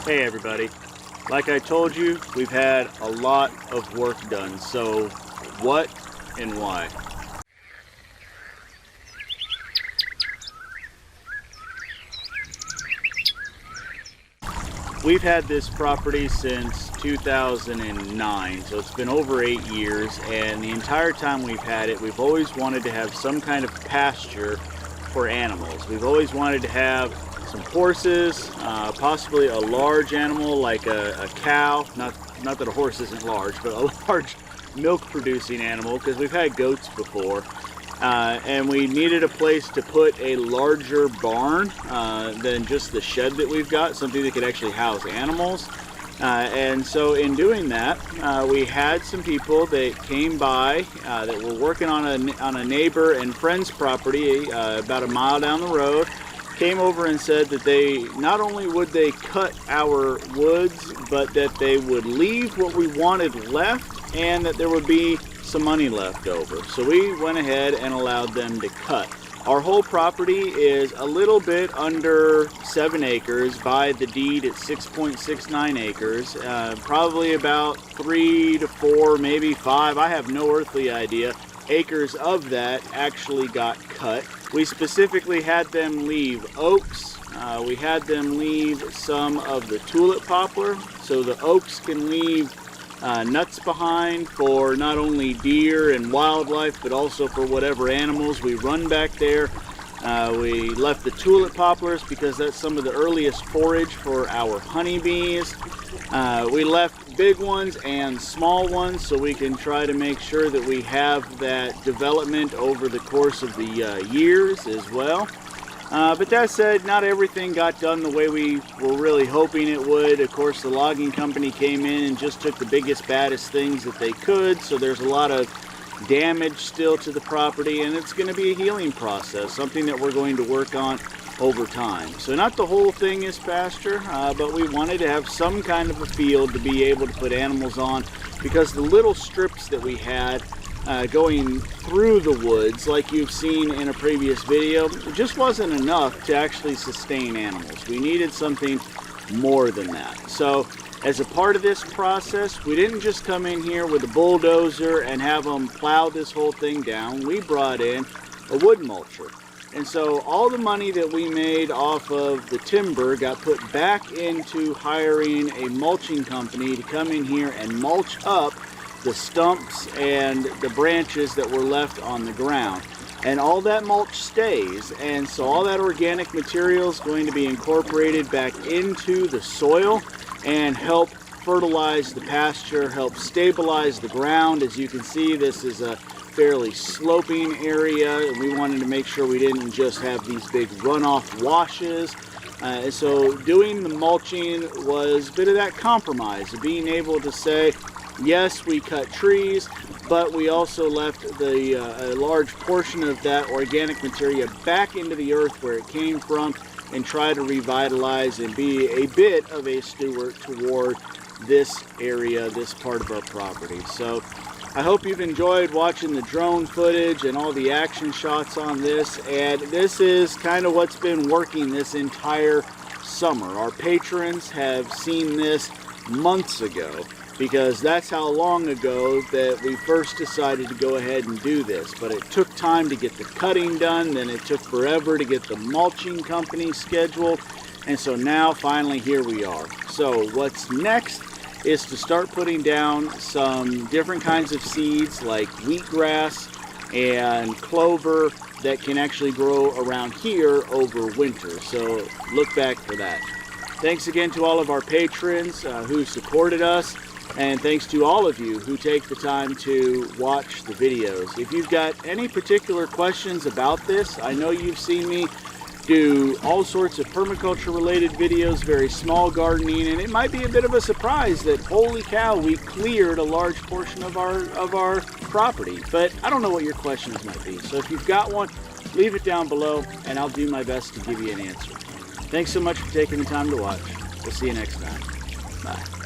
Hey everybody, like I told you, we've had a lot of work done, so what and why? We've had this property since 2009, so it's been over 8 years, and the entire time we've had it, we've always wanted to have some kind of pasture for animals. We've always wanted to have some horses, possibly a large animal like a cow. Not that a horse isn't large, but a large milk producing animal, because we've had goats before. And we needed a place to put a larger barn than just the shed that we've got, something that could actually house animals. And so in doing that, we had some people that came by that were working on a neighbor and friend's property about a mile down the road, came over and said that they not only would they cut our woods, but that they would leave what we wanted left and that there would be some money left over. So we went ahead and allowed them to cut. Our whole property is a little bit under 7 acres. By the deed, it's 6.69 acres. Probably about 3 to 4, maybe 5, I have no earthly idea, acres of that actually got cut. We specifically had them leave oaks. We had them leave some of the tulip poplar, so the oaks can leave nuts behind for not only deer and wildlife, but also for whatever animals we run back there. We left the tulip poplars because that's some of the earliest forage for our honeybees. We left big ones and small ones so we can try to make sure that we have that development over the course of the years as well. But that said, not everything got done the way we were really hoping it would. Of course, the logging company came in and just took the biggest, baddest things that they could, so there's a lot of damage still to the property, and it's going to be a healing process, something that we're going to work on over time. So not the whole thing is pasture, but we wanted to have some kind of a field to be able to put animals on, because the little strips that we had going through the woods, like you've seen in a previous video, it just wasn't enough to actually sustain animals. We needed something more than that. So as a part of this process, we didn't just come in here with a bulldozer and have them plow this whole thing down. We brought in a wood mulcher. And so all the money that we made off of the timber got put back into hiring a mulching company to come in here and mulch up the stumps and the branches that were left on the ground. And all that mulch stays, and so all that organic material is going to be incorporated back into the soil and help fertilize the pasture, help stabilize the ground. As you can see, this is a fairly sloping area. We wanted to make sure we didn't just have these big runoff washes. So doing the mulching was a bit of that compromise, of being able to say, yes, we cut trees, but we also left the a large portion of that organic material back into the earth where it came from, and try to revitalize and be a bit of a steward toward this area, this part of our property. So I hope you've enjoyed watching the drone footage and all the action shots on this, and this is kind of what's been working this entire summer. Our patrons have seen this months ago, because that's how long ago that we first decided to go ahead and do this. But it took time to get the cutting done, then it took forever to get the mulching company scheduled, and so now finally here we are. So what's next is to start putting down some different kinds of seeds like wheatgrass and clover that can actually grow around here over winter. So look back for that. Thanks again to all of our patrons who supported us. And thanks to all of you who take the time to watch the videos. If you've got any particular questions about this, I know you've seen me do all sorts of permaculture related videos, very small gardening, and it might be a bit of a surprise that, holy cow, we cleared a large portion of our property. But I don't know what your questions might be. So if you've got one, leave it down below and I'll do my best to give you an answer. Thanks so much for taking the time to watch. We'll see you next time. Bye.